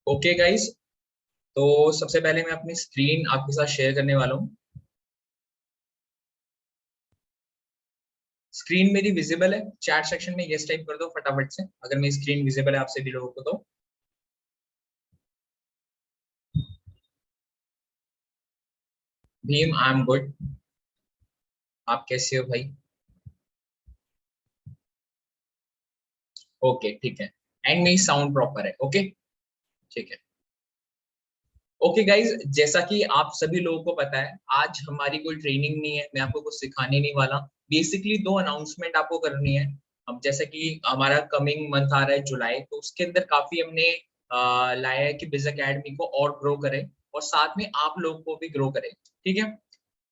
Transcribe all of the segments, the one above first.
Okay guys, तो सबसे पहले मैं अपनी स्क्रीन आपके साथ शेयर करने वाला हूँ। स्क्रीन मेरी विजिबल है? चैट सेक्शन में यस टाइप कर दो फटाफट से अगर मेरी स्क्रीन विजिबल है आप सभी लोगों को। तो भीम, आई एम गुड। आप कैसे हो भाई? ओके ठीक है। एंड मेरी साउंड प्रॉपर है? ओके ठीक है। ओके गाइज, जैसा कि आप सभी लोगों को पता है आज हमारी कोई ट्रेनिंग नहीं है, मैं आपको कुछ सिखाने नहीं वाला। बेसिकली दो अनाउंसमेंट आपको करनी है। अब जैसे कि हमारा कमिंग मंथ आ रहा है जुलाई, तो उसके अंदर काफी हमने लाया है कि बिज अकेडमी को और ग्रो करें और साथ में आप लोग को भी ग्रो करें। ठीक है,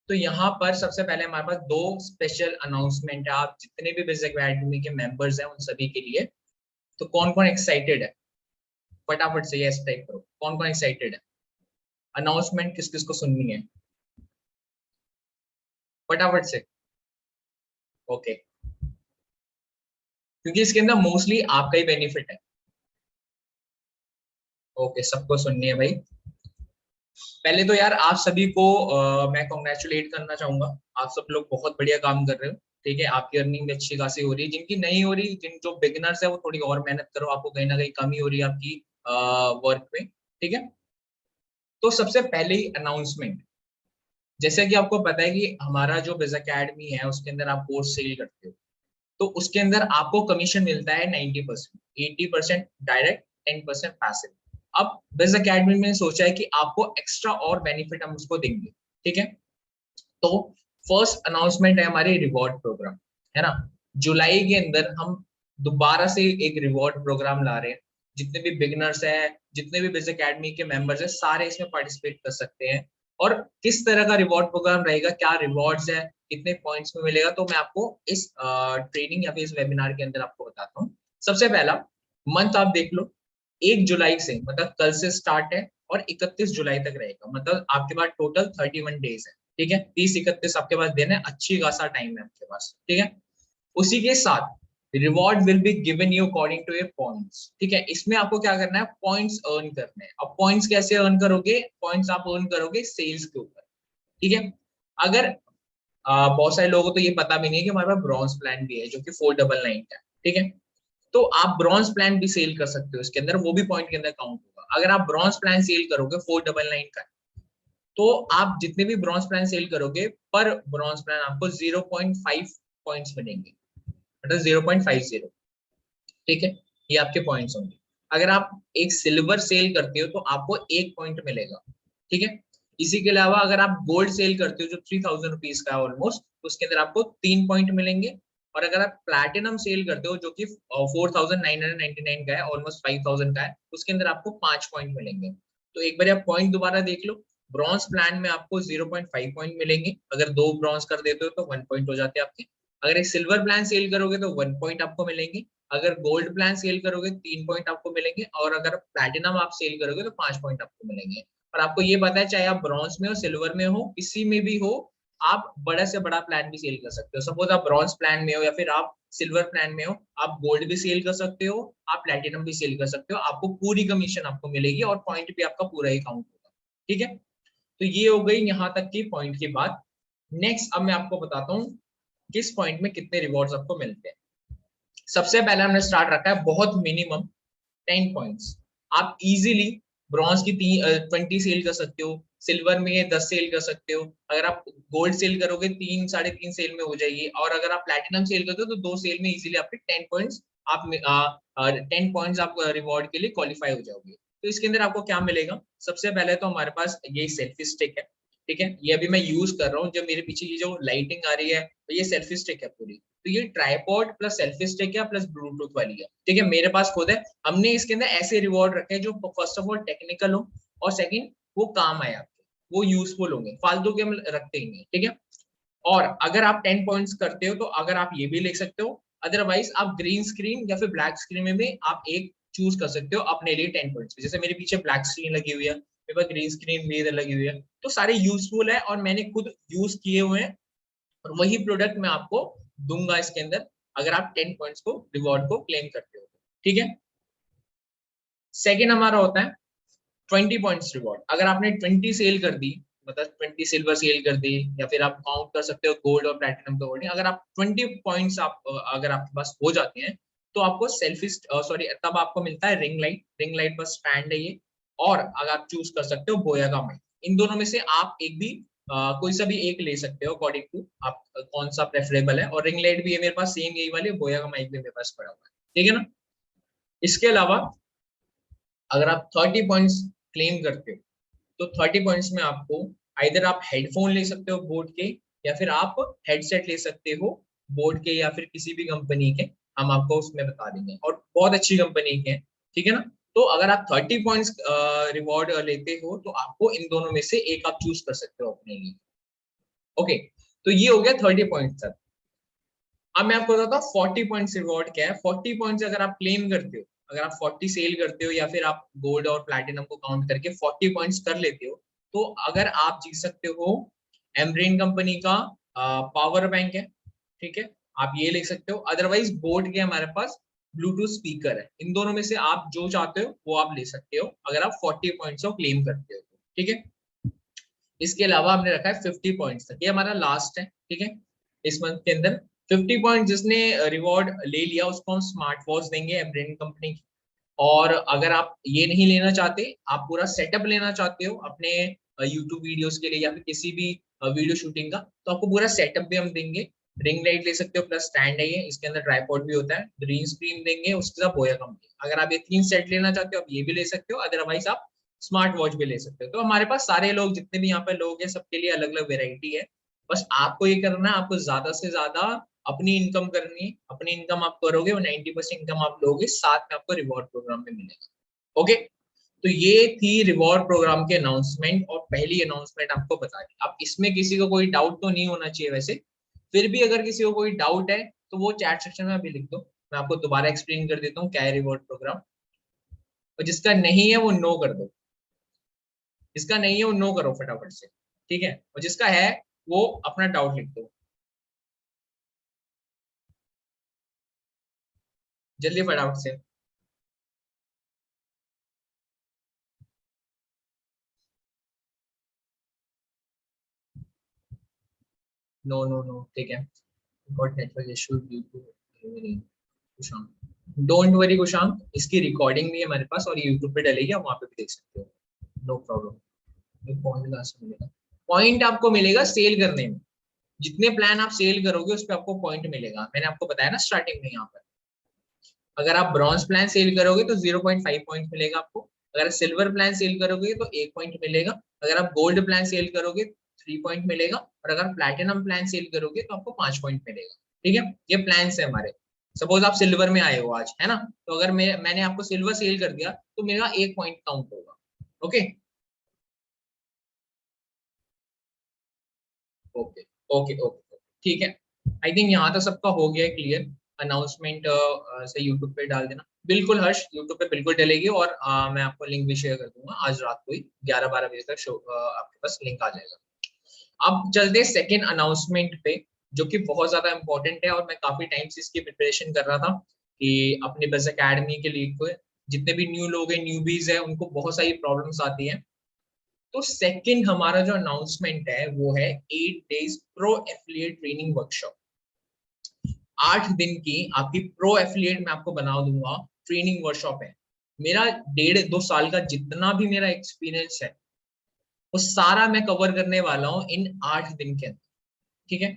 तो यहाँ पर सबसे पहले हमारे पास दो स्पेशल अनाउंसमेंट है। आप जितने भी बिज अकेडमी के मेंबर्स हैं उन सभी के लिए। तो कौन कौन एक्साइटेड है? फटाफट से यस टाइप करो, कौन कौन एक्साइटेड है? अनाउंसमेंट किस किस को सुननी है? फटाफट से। ओके, क्योंकि इसके अंदर मोस्टली आपका ही बेनिफिट है। ओके, सबको सुननी है भाई। पहले तो यार आप सभी को मैं कॉन्ग्रेचुलेट करना चाहूंगा। आप सब लोग बहुत बढ़िया काम कर रहे हो। ठीक है, आपकी अर्निंग भी अच्छी खासी हो रही है। जिनकी नहीं हो रही, जिन जो बिगनर्स है, वो थोड़ी और मेहनत करो, आपको कहीं ना कहीं कमी हो रही है आपकी वर्क में। ठीक है, तो सबसे पहले ही अनाउंसमेंट, जैसे कि आपको पता है कि हमारा जो बिज अकेडमी है उसके अंदर आप कोर्स सेल करते हो, तो उसके अंदर आपको कमीशन मिलता है 90%। 80% डायरेक्ट, 10% पैसिव। अब बिज अकेडमी में सोचा है कि आपको एक्स्ट्रा और बेनिफिट हम उसको देंगे। ठीक है, तो फर्स्ट अनाउंसमेंट है हमारे रिवॉर्ड प्रोग्राम, है ना। जुलाई के अंदर हम दोबारा से एक रिवॉर्ड प्रोग्राम ला रहे हैं। जितने भी बिगनर्स हैं, जितने भी बिज अकेडमी के मेंबर्स हैं, सारे इसमें पार्टिसिपेट कर सकते हैं। और किस तरह का रिवॉर्ड प्रोग्राम रहेगा, क्या रिवॉर्ड्स है, कितने पॉइंट्स में मिलेगा, तो मैं आपको इस ट्रेनिंग या फिर इस वेबिनार के अंदर आपको बताता हूँ। सबसे पहला मंथ आप देख लो, 1 जुलाई से, मतलब कल से स्टार्ट है और 31 जुलाई तक रहेगा। मतलब आपके पास टोटल 31 डेज है। ठीक है, 30-31 आपके पास दिन है, अच्छी खासा टाइम है आपके पास। ठीक है, उसी के साथ reward will be given you according to your points. ठीक है, इसमें आपको क्या करना है, पॉइंट्स अर्न करने हैं। अब पॉइंट्स कैसे अर्न करोगे? पॉइंट्स आप अर्न करोगे सेल्स के ऊपर। ठीक है, अगर बहुत सारे लोगों को तो ये पता भी नहीं है कि हमारे पास ब्रॉन्ज प्लान भी है जो कि 499 का है। ठीक है, तो आप ब्रॉन्ज प्लान भी सेल कर सकते हो इसके अंदर, वो भी पॉइंट के अंदर काउंट होगा। अगर आप ब्रॉन्ज प्लान सेल करोगे 499 का, तो आप जितने भी ब्रॉन्ज प्लान सेल करोगे पर ब्रॉन्ज प्लान आपको 0.5 पॉइंट्स मिलेंगे, मतलब 0.50। ठीक है, ये आपके पॉइंट्स होंगे। अगर आप एक सिल्वर सेल करते हो तो आपको 1 पॉइंट मिलेगा। ठीक है, इसी के अलावा अगर आप गोल्ड सेल करते हो जो 3000 रुपीज का है ऑलमोस्ट, तो उसके अंदर आपको 3 पॉइंट मिलेंगे। और अगर आप प्लैटिनम सेल करते हो जो कि 4999 का है, ऑलमोस्ट 5000 का है, उसके अंदर आपको 5 पॉइंट मिलेंगे। तो एक बार आप पॉइंट दोबारा देख लो। ब्रॉन्ज प्लान में आपको 0.5 पॉइंट मिलेंगे, अगर दो ब्रॉन्ज कर देते हो तो 1 पॉइंट हो जाते हैं आपके। अगर एक सिल्वर प्लान सेल करोगे तो 1 पॉइंट आपको मिलेंगे। अगर गोल्ड प्लान सेल करोगे 3 पॉइंट आपको मिलेंगे, और अगर प्लैटिनम आप सेल करोगे तो 5 पॉइंट आपको मिलेंगे। और आपको ये पता है, चाहे आप ब्रॉन्ज में हो, सिल्वर में हो, किसी में भी हो, आप बड़ा से बड़ा प्लान भी सेल कर सकते हो। सपोज आप ब्रॉन्ज प्लान में हो या फिर आप सिल्वर प्लान में हो, आप गोल्ड भी सेल कर सकते हो, आप प्लैटिनम भी सेल कर सकते हो। आपको पूरी कमीशन आपको मिलेगी और पॉइंट भी आपका पूरा ही काउंट होगा। ठीक है, तो ये हो गई यहाँ तक की पॉइंट की बात। नेक्स्ट अब मैं आपको बताता हूँ किस पॉइंट में कितने रिवॉर्ड्स आपको मिलते हैं। सबसे पहले हमने स्टार्ट रखा है बहुत मिनिमम 10 पॉइंट्स। आप इजीली ब्रॉन्ज की 20 सेल कर सकते हो, सिल्वर में 10 सेल कर सकते हो। अगर आप गोल्ड सेल करोगे 3-3.5 सेल में हो जाएगी, और अगर आप प्लैटिनम सेल करते हो तो 2 सेल में इजीली आपके 10 पॉइंट्स, आप 10 पॉइंट्स आप रिवॉर्ड के लिए क्वालिफाई हो जाओगे। तो इसके अंदर आपको क्या मिलेगा? सबसे पहले तो हमारे पास ये सेल्फी स्टिक है। ठीक है, ये अभी मैं यूज कर रहा हूँ, जब मेरे पीछे ये जो लाइटिंग आ रही है तो ये सेल्फी स्टिक है पूरी। तो ये ट्राइपॉड प्लस सेल्फी स्टिक है प्लस ब्लूटूथ वाली है। ठीक है, मेरे पास खुद है। हमने इसके अंदर ऐसे रिवॉर्ड रखे हैं जो फर्स्ट ऑफ ऑल टेक्निकल हो, और सेकंड वो काम आए आपके, वो यूजफुल होंगे, फालतू के हम रखते ही नहीं। ठीक है, और अगर आप 10 पॉइंट्स करते हो तो अगर आप ये भी लिख सकते हो, अदरवाइज आप ग्रीन स्क्रीन या फिर ब्लैक स्क्रीन में भी आप एक चूज कर सकते हो अपने लिए 10 पॉइंट्स। जैसे मेरे पीछे ब्लैक स्क्रीन लगी हुई है, मेरे पास ग्रीन स्क्रीन भी इधर लगी हुई है, तो सारे यूजफुल है और मैंने खुद यूज किए हुए हैं। और वही प्रोडक्ट मैं आपको दूंगा इसके अंदर, अगर आप 10 पॉइंट्स को रिवॉर्ड को क्लेम करते हो। ठीक है, सेकेंड हमारा होता है 20 पॉइंट्स रिवॉर्ड। अगर आपने 20 सेल कर दी, मतलब 20 सिल्वर सेल कर दी, या फिर आप काउंट कर सकते हो गोल्ड और प्लैटिनम के अकॉर्डिंग, अगर आप 20 पॉइंट्स आप अगर आपके पास हो जाते हैं तो आपको सेल्फी सॉरी तब आपको मिलता है रिंग लाइट। रिंग लाइट पर स्टैंड है ये, और अगर आप चूज कर सकते हो बोया का माइक। इन दोनों में से आप एक भी कोई सा भी एक ले सकते हो अकॉर्डिंग टू आप कौन सा प्रेफरेबल है। और रिंग लाइट भी है मेरे पास सेम यही वाली, बोया का माइक भी मेरे पास पड़ा हुआ है, ठीक है ना। इसके अलावा अगर आप 30 पॉइंट्स क्लेम करते हो तो 30 पॉइंट्स में आपको आइदर आप हेडफोन ले सकते हो बोट के, या फिर आप हेडसेट ले सकते हो बोट के, या फिर किसी भी कंपनी के, हम आपको उसमें बता देंगे, और बहुत अच्छी कंपनी के हैं, ठीक है ना। तो अगर आप 30 पॉइंट्स रिवॉर्ड लेते हो तो आपको इन दोनों में से एक आप चूज कर सकते हो अपने लिए। ओके, तो ये हो गया 30 पॉइंट्स तक। अब मैं आपको बताता हूँ 40 पॉइंट्स रिवॉर्ड क्या है। 40 पॉइंट्स अगर आप क्लेम करते हो, अगर आप 40 सेल करते हो, या फिर आप गोल्ड और प्लैटिनम को काउंट करके 40 पॉइंट्स कर लेते हो, तो अगर आप जीत सकते हो एमब्रेन कंपनी का पावर बैंक है, ठीक है, आप ये ले सकते हो। अदरवाइज बोट के हमारे पास ब्लूटूथ स्पीकर है। इन दोनों में से आप जो चाहते हो वो आप ले सकते हो अगर आप 40 पॉइंट्स को क्लेम करते हो, ठीक है। इसके अलावा हमने रखा है 50 पॉइंट्स तक, ये हमारा लास्ट है, ठीक है। इस मंथ के अंदर 50 पॉइंट जिसने रिवॉर्ड ले लिया उसको हम स्मार्ट वॉच देंगे एमब्रेन कंपनी की। और अगर आप ये नहीं लेना चाहते, आप पूरा सेटअप लेना चाहते हो अपने यूट्यूब वीडियोस के लिए या फिर किसी भी वीडियो शूटिंग का, तो आपको पूरा सेटअप भी हम देंगे। रिंग लाइट ले सकते हो, प्लस स्टैंड है ये, इसके अंदर ट्राइपॉड भी होता है, ग्रीन स्क्रीन देंगे, उसके साथ बोया कंपनी। अगर आप ये 3 सेट लेना चाहते हो आप ये भी ले सकते हो, अदरवाइज आप स्मार्ट वॉच भी ले सकते हो। तो हमारे पास सारे लोग जितने भी यहाँ पे लोग हैं सबके लिए अलग अलग वेरायटी है। बस आपको ये करना है, आपको ज्यादा से ज्यादा अपनी इनकम करनी है। अपनी इनकम आप करोगे और 90% इनकम आप लोगे, साथ में आपको रिवॉर्ड प्रोग्राम में मिलेगा। ओके, तो ये थी रिवॉर्ड प्रोग्राम के अनाउंसमेंट, और पहली अनाउंसमेंट आपको बता दी। अब इसमें किसी को कोई डाउट तो नहीं होना चाहिए वैसे, फिर भी अगर किसी को कोई डाउट है तो वो चैट सेक्शन में अभी लिख दो, मैं आपको दोबारा एक्सप्लेन कर देता हूँ क्या है रिवॉर्ड प्रोग्राम। और जिसका नहीं है वो नो कर दो, जिसका नहीं है वो नो करो फटाफट से, ठीक है। और जिसका है वो अपना डाउट लिख दो जल्दी फटाफट से। नो नो नो, ठीक है। Got network issue due to Kushank. Don't worry Kushank, इसकी रिकॉर्डिंग भी है हमारे पास और यूट्यूब पे डलेगी, आप वहां पे भी देख सकते हो, नो प्रॉब्लम। पॉइंट कहाँ से मिलेगा? पॉइंट आपको मिलेगा सेल करने में। जितने प्लान आप सेल करोगे उस पर आपको पॉइंट मिलेगा, मैंने आपको बताया ना स्टार्टिंग में। यहाँ पर अगर आप ब्रॉन्ज प्लान सेल करोगे तो 0.5 पॉइंट मिलेगा आपको। अगर सिल्वर प्लान सेल करोगे तो 1 पॉइंट मिलेगा। अगर आप गोल्ड प्लान सेल करोगे 3 पॉइंट मिलेगा। और अगर प्लैटिनम प्लान सेल करोगे तो आपको 5 पॉइंट मिलेगा, ठीक है। ये प्लान है हमारे। सपोज आप सिल्वर में आए हो आज, है ना, तो अगर मैंने आपको सिल्वर सेल कर दिया तो मेरा 1 पॉइंट काउंट होगा। ओके ओके ओके ओके, ठीक है। आई थिंक यहाँ तो सबका हो गया क्लियर। अनाउंसमेंट से यूट्यूब पे डाल देना बिल्कुल हर्ष, यूट्यूब पे बिल्कुल डलेगी। और मैं आपको लिंक भी शेयर कर दूंगा आज रात को ही 11-12 बजे तक शो आपके पास लिंक आ जाएगा। अब चलते हैं सेकेंड अनाउंसमेंट पे, जो कि बहुत ज्यादा इंपॉर्टेंट है, और मैं काफी टाइम से इसकी प्रिपरेशन कर रहा था कि अपने बस अकेडमी के लिए को जितने भी न्यू लोग हैं, न्यूबीज है, उनको बहुत सारी प्रॉब्लम्स आती हैं। तो सेकंड हमारा जो अनाउंसमेंट है वो है 8 days pro affiliate training workshop. 8 दिन की आपकी प्रो एफिलिएट मैं आपको बना दूंगा ट्रेनिंग वर्कशॉप है। मेरा 1.5-2 साल का जितना भी मेरा एक्सपीरियंस है वो सारा मैं कवर करने वाला हूँ इन 8 दिन के अंदर, ठीक है।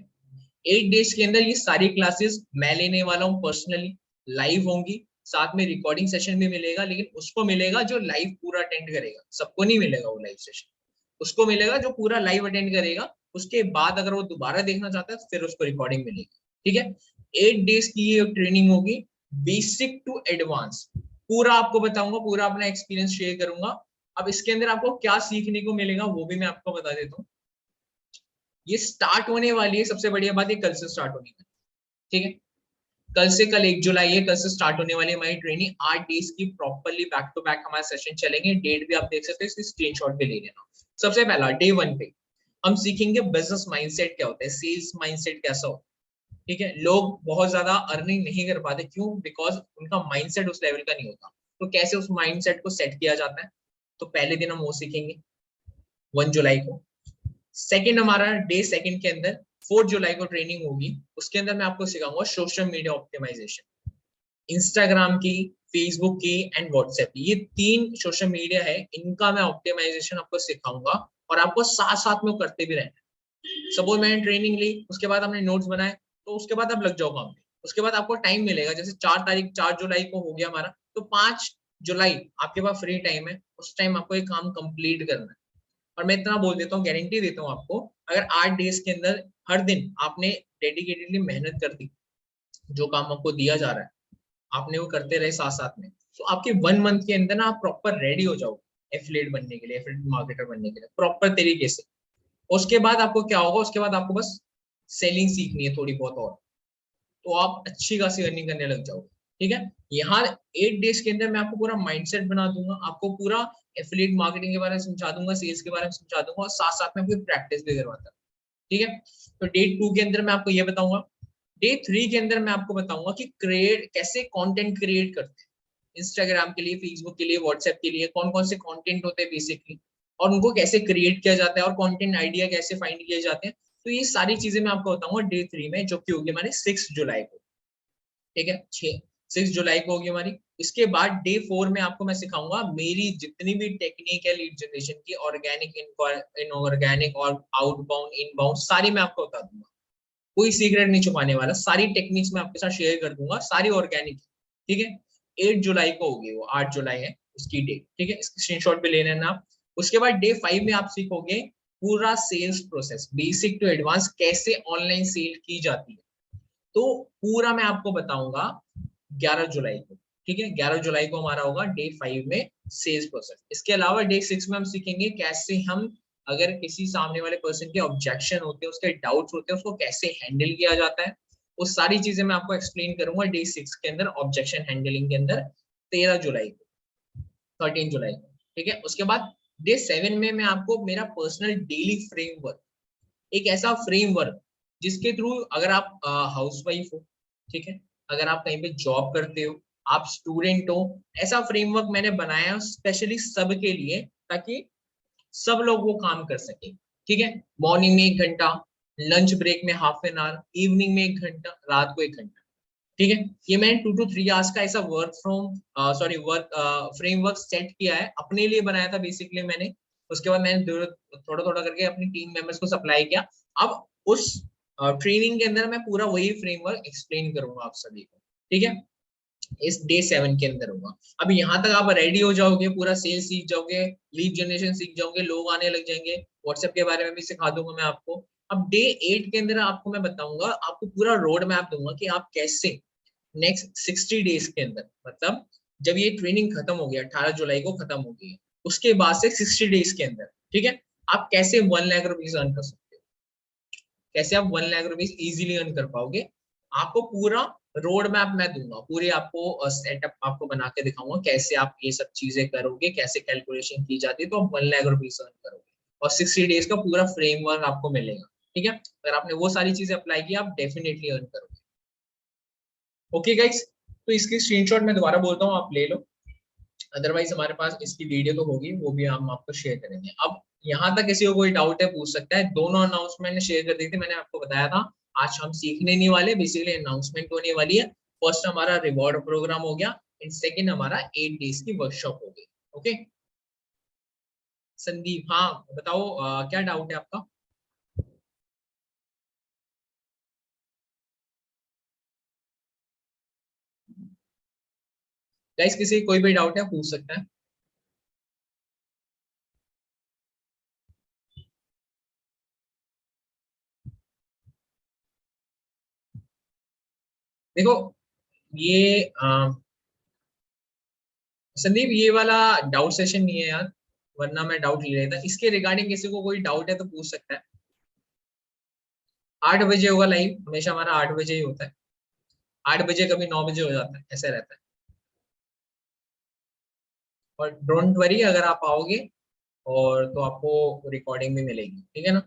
8 डेज के अंदर ये सारी क्लासेस मैं लेने वाला हूँ पर्सनली, लाइव होंगी। साथ में रिकॉर्डिंग सेशन भी मिलेगा, लेकिन उसको मिलेगा जो लाइव पूरा अटेंड करेगा, सबको नहीं मिलेगा वो लाइव सेशन। उसको मिलेगा जो पूरा लाइव अटेंड करेगा। उसके बाद अगर वो दोबारा देखना चाहता है तो फिर उसको रिकॉर्डिंग मिलेगी, ठीक है। 8 डेज की ये ट्रेनिंग होगी, बेसिक टू एडवांस। पूरा आपको बताऊंगा, पूरा अपना एक्सपीरियंस शेयर करूंगा। अब इसके अंदर आपको क्या सीखने को मिलेगा वो भी मैं आपको बता देता हूँ। ये स्टार्ट होने वाली है, सबसे बढ़िया बात ये कल से स्टार्ट होने वाली है, ठीक है। कल से, कल 1 जुलाई है, कल से स्टार्ट होने वाली है हमारी ट्रेनिंग। 8 डेज की प्रॉपरली बैक टू बैक हमारे सेशन चलेंगे। डेट भी आप देख सकते हैं, इसकी स्क्रीनशॉट भी ले लेना। सबसे पहला डे 1 पे हम सीखेंगे बिजनेस माइंडसेट क्या होता है, सेल्स माइंडसेट कैसा होता है, ठीक है। लोग बहुत ज्यादा अर्निंग नहीं कर पाते, क्यों? बिकॉज उनका माइंडसेट उस लेवल का नहीं होता। तो कैसे उस माइंडसेट को सेट किया जाता है, तो पहले दिन हम वो सीखेंगे 1 जुलाई को। सेकंड हमारा डे सेकंड के अंदर 4 जुलाई को ट्रेनिंग होगी, उसके अंदर मैं आपको सिखाऊंगा सोशल मीडिया ऑप्टिमाइजेशन, इंस्टाग्राम की, फेसबुक की एंड व्हाट्सएप की। ये 3 सोशल मीडिया है, इनका मैं ऑप्टिमाइजेशन आपको सिखाऊंगा और आपको साथ साथ में करते भी रहना। सपोज मैंने ट्रेनिंग ली, उसके बाद हमने नोट्स बनाए, तो उसके बाद आप लग जाओ काम पे। उसके बाद आपको टाइम मिलेगा, जैसे 4 जुलाई को हो गया हमारा, तो 5 जुलाई आपके पास फ्री टाइम है, उस टाइम आपको ये काम कंप्लीट करना है। और मैं इतना बोल देता हूँ, गारंटी देता हूँ आपको, अगर 8 डेज के अंदर हर दिन आपने डेडिकेटेडली मेहनत कर दी, जो काम आपको दिया जा रहा है आपने वो करते रहे साथ साथ में, तो आपके 1 मंथ के अंदर ना आप प्रॉपर रेडी हो जाओगे एफिलिएट बनने के लिए, एफिलिएट मार्केटर बनने के लिए प्रॉपर तरीके से। उसके बाद आपको क्या होगा, उसके बाद आपको बस सेलिंग सीखनी है थोड़ी बहुत, और तो आप अच्छी खासी अर्निंग करने लग जाओगे। ठीक है, यहाँ 8 डेज के अंदर मैं आपको पूरा माइंडसेट बना दूंगा, आपको पूरा एफिलिएट मार्केटिंग के बारे में समझा दूंगा, सेल्स के बारे में समझा दूंगा, और साथ साथ में आपको प्रैक्टिस भी करवाता। ठीक है, तो डे 2 के अंदर मैं आपको ये बताऊंगा। डे 3 के अंदर मैं आपको बताऊंगा कि कैसे कंटेंट क्रिएट करते हैं इंस्टाग्राम के लिए, फेसबुक के लिए, व्हाट्सएप के लिए, कौन कौन से कंटेंट होते हैं बेसिकली, और उनको कैसे क्रिएट किया जाता है, और कंटेंट आइडिया कैसे फाइंड किए जाते हैं। तो ये सारी चीजें मैं आपको बताऊंगा डे 3 में, जो कि होगी हमारे 6 जुलाई को। ठीक है, 6 जुलाई को होगी हमारी। इसके बाद डे 4 में आपको मैं सिखाऊंगा मेरी जितनी भी टेक्निक है लीड जनरेशन की, ऑर्गेनिक, इनऑर्गेनिक और आउटबाउंड इनबाउंड, सारी मैं आपको बता दूंगा। कोई सीक्रेट नहीं छुपाने वाला, सारी टेक्निक्स मैं आपके साथ शेयर कर दूंगा, सारी ऑर्गेनिक। ठीक है, 8 जुलाई को होगी वो, 8 जुलाई है उसकी डेट। ठीक है, इसका स्क्रीनशॉट भी ले लेना आप। उसके बाद डे 5 में आप सीखोगे पूरा sales process, basic to advance, कैसे ऑनलाइन सेल की जाती है, तो पूरा मैं आपको बताऊंगा 11 जुलाई को। ठीक है, 11 जुलाई को हमारा होगा डे 5 में सेल्स प्रोसेस। इसके अलावा डे 6 में हम सीखेंगे कैसे हम, अगर किसी सामने वाले पर्सन के ऑब्जेक्शन होते हैं, उसके डाउट्स होते हैं, उसको कैसे हैंडल किया जाता है, वो सारी चीजें मैं आपको एक्सप्लेन करूंगा डे 6 के अंदर, ऑब्जेक्शन हैंडलिंग के अंदर, 13 जुलाई को, 13 जुलाई को। ठीक है, उसके बाद डे 7 में मैं आपको मेरा पर्सनल डेली फ्रेमवर्क, एक ऐसा फ्रेमवर्क जिसके थ्रू, अगर आप हाउस वाइफ हो, ठीक है, अगर आप कहीं पे जॉब करते हो, आप स्टूडेंट हो, ऐसा फ्रेमवर्क मैंने बनाया स्पेशली सबके लिए, ताकि सब लोग वो काम कर सके। ठीक है, मॉर्निंग में 1 घंटा, लंच ब्रेक में हाफ एन आवर, इवनिंग में 1 घंटा, रात को 1 घंटा। ठीक है, ये मैंने 2 to 3 आवर्स का ऐसा वर्क फ्रेमवर्क सेट किया है, अपने लिए बनाया था बेसिकली मैंने। उसके बाद मैंने थोड़ा थोड़ा करके अपनी टीम मेंबर्स को सप्लाई किया। अब उस ट्रेनिंग के अंदर मैं पूरा वही फ्रेमवर्क एक्सप्लेन करूंगा आप सभी को। ठीक है, इस डे 7 के अंदर होगा। अब यहाँ तक आप रेडी हो जाओगे, पूरा सेल्स सीख जाओगे, लीड जनरेशन सीख जाओगे, लोग आने लग जाएंगे, व्हाट्सएप के बारे में भी सिखा दूंगा मैं आपको। अब डे 8 के अंदर आपको मैं बताऊंगा, आपको पूरा रोड मैप दूंगा कि आप कैसे नेक्स्ट 60 डेज के अंदर, मतलब जब ये ट्रेनिंग खत्म हो गया, 18 जुलाई को खत्म हो गई, उसके बाद से 60 डेज के अंदर, ठीक है, आप कैसे 1 लाख रुपीज अर्न कर सकते हो, कैसे आप 1 लाख रुपीज इजीली अर्न कर पाओगे। आपको पूरा रोड मैप मैं दूंगा, पूरी आपको सेटअप आपको बना के दिखाऊंगा, कैसे आप ये सब चीजें करोगे, कैसे कैलकुलेशन की जाती है, तो आप 1 लाख रुपीज अर्न करोगे, और 60 डेज का पूरा फ्रेमवर्क आपको मिलेगा। ठीक है, अगर आपने वो सारी चीजें अप्लाई की, आप डेफिनेटली अर्न करोगे। ओके गाइस, तो इसकी स्क्रीनशॉट मैं दोबारा बोलता हूँ, आप ले लो, अदरवाइज हमारे पास इसकी वीडियो तो होगी, वो भी हम आपको शेयर करेंगे। अब यहाँ तक किसी को कोई डाउट है पूछ सकता है। दोनों अनाउंसमेंट शेयर कर दी थी, मैंने आपको बताया था आज हम सीखने नहीं वाले, बेसिकली अनाउंसमेंट होने वाली है। फर्स्ट हमारा रिवॉर्ड प्रोग्राम हो गया, एंड सेकंड हमारा 8 डेज की वर्कशॉप हो गई। ओके संदीप, हाँ बताओ, क्या डाउट है आपका? गाइस किसी कोई भी डाउट है पूछ सकता है। देखो ये संदीप, ये वाला डाउट सेशन नहीं है यार, वरना मैं डाउट ले लेता। इसके रिगार्डिंग किसी को कोई डाउट है तो पूछ सकता है। 8 बजे होगा लाइव, हमेशा हमारा 8 बजे ही होता है, 8 बजे, कभी 9 बजे हो जाता है, ऐसा रहता है। और डोंट वरी, अगर आप आओगे और तो आपको रिकॉर्डिंग भी मिलेगी, ठीक है ना।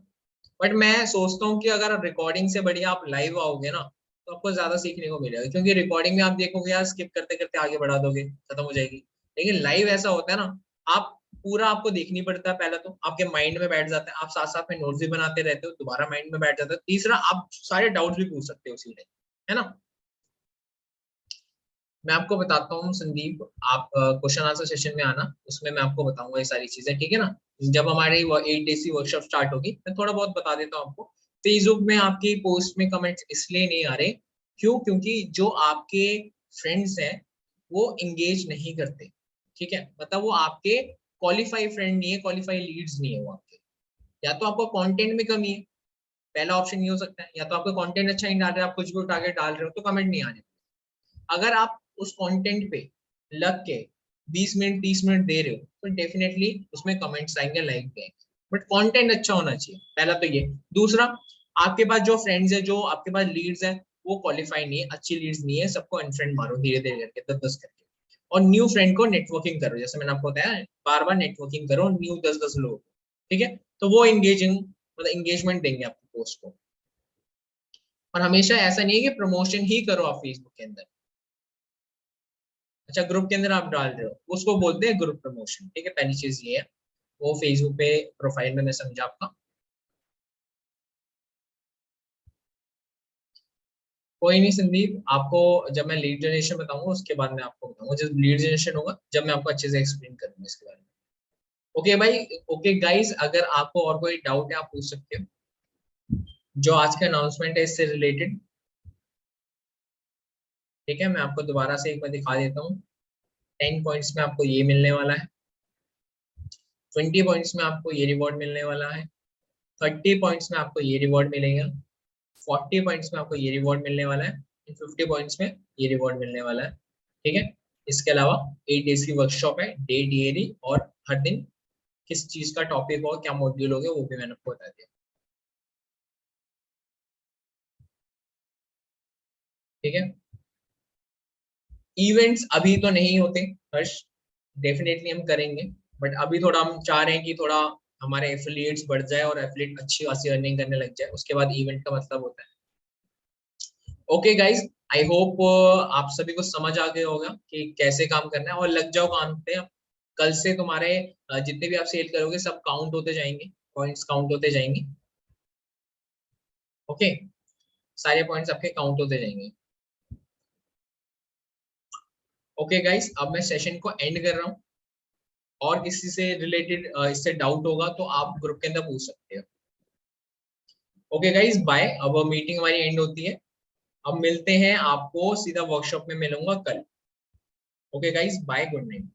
बट मैं सोचता हूँ कि अगर रिकॉर्डिंग से बढ़िया आप लाइव आओगे ना, तो आपको ज्यादा सीखने को मिलेगा, क्योंकि रिकॉर्डिंग में आप देखोगे यार, स्किप करते करते आगे बढ़ा दोगे, खत्म हो जाएगी। लेकिन लाइव ऐसा होता है ना, आप पूरा आपको देखनी पड़ता है, पहला तो आपके माइंड में बैठ जाता है, आप साथ साथ में नोट्स भी बनाते रहते हो, दोबारा माइंड में बैठ जाता है। तीसरा, आप सारे डाउट्स भी पूछ सकते हो उसी टाइम, है ना। मैं आपको बताता हूँ संदीप, आप क्वेश्चन आंसर सेशन में आना, उसमें मैं आपको बताऊंगा ये सारी चीजें, ठीक है ना। जब हमारी 8 डेज की वर्कशॉप स्टार्ट होगी, मैं थोड़ा बहुत बता देता हूँ आपको। फेसबुक में आपकी पोस्ट में कमेंट्स इसलिए नहीं आ रहे, क्यों? क्योंकि जो आपके फ्रेंड्स हैं वो इंगेज नहीं करते, ठीक है। मतलब वो आपके क्वालिफाई फ्रेंड नहीं है, क्वालिफाई लीड्स नहीं है वो आपके। या तो आपको कंटेंट में कमी है, पहला ऑप्शन ये हो सकता है, या तो आपका कंटेंट अच्छा नहीं डाल रहे, आप कुछ भी टारगेट डाल रहे हो तो कमेंट नहीं आने। अगर आप उस कंटेंट पे लग के 20 मिनट 30 मिनट दे रहे हो तो डेफिनेटली उसमें कमेंट्स आएंगे, लाइक आएंगे, बट कंटेंट अच्छा होना चाहिए, पहला तो ये। दूसरा, आपके पास जो फ्रेंड्स है, जो आपके पास लीड्स है, वो क्वालिफाई नहीं है, अच्छी लीड्स नहीं है, सबको अनफ्रेंड मारो धीरे धीरे करके, 10-10 करके। और न्यू फ्रेंड को नेटवर्किंग करो, जैसे मैंने आपको बताया, बार बार नेटवर्किंग करो न्यू 10-10 लोग, ठीक है। तो वो एंगेजिंग, मतलब एंगेजमेंट देंगे आपको पोस्ट को। और हमेशा ऐसा नहीं है कि प्रमोशन ही करो आप फेसबुक के अंदर। अच्छा, ग्रुप के अंदर आप डाल रहे हो, उसको बोलते हैं ग्रुप प्रमोशन, ठीक है। पहली चीज ये है, वो फेसबुक पे प्रोफाइल में मैं समझा आपका। कोई नहीं संदीप, आपको जब मैं लीड जनरेशन बताऊंगा उसके बाद मैं आपको बताऊंगा, जब लीड जनरेशन होगा जब मैं आपको अच्छे से एक्सप्लेन करूंगा इसके बारे में। ओके भाई, ओके गाइस, अगर आपको और कोई डाउट है आप पूछ सकते हो, जो आज का अनाउंसमेंट है इससे रिलेटेड, ठीक है। मैं आपको दोबारा से एक बार दिखा देता हूँ। 10 पॉइंट्स में आपको ये मिलने वाला है, 20 पॉइंट्स में आपको ये रिवॉर्ड मिलने वाला है, 30 पॉइंट्स में आपको ये रिवॉर्ड मिलेगा, 40 पॉइंट्स में आपको ये रिवॉर्ड मिलने वाला है, 50 पॉइंट्स में ये रिवॉर्ड मिलने वाला है, ठीक है। इसके अलावा 8 डेज की वर्कशॉप है, डे डियरी, और हर दिन किस चीज का टॉपिक हो, क्या मॉड्यूल हो गया, वो भी मैंने आपको बता दिया, ठीक है। इवेंट्स अभी तो नहीं होते हर्ष, डेफिनेटली हम करेंगे, बट अभी थोड़ा हम चाह रहे हैं कि थोड़ा हमारे एफिलिएट्स बढ़ जाए और एफिलिएट अच्छी खासी अर्निंग करने लग जाए, उसके बाद इवेंट का मतलब होता है। ओके गाइज, आई होप आप सभी को समझ आ गया होगा कि कैसे काम करना है, और लग जाओ काम पे। अब कल से तुम्हारे जितने भी आप सेल करोगे सब काउंट होते जाएंगे, पॉइंट्स काउंट होते जाएंगे, ओके। सारे पॉइंट्स आपके काउंट होते जाएंगे। ओके गाइज, अब मैं सेशन को एंड कर रहा हूँ, और किसी से रिलेटेड इससे डाउट होगा तो आप ग्रुप के अंदर पूछ सकते हो। Okay guys, bye. अब मीटिंग हमारी एंड होती है, अब मिलते हैं, आपको सीधा वर्कशॉप में मिलूंगा कल। Okay guys, bye, good night.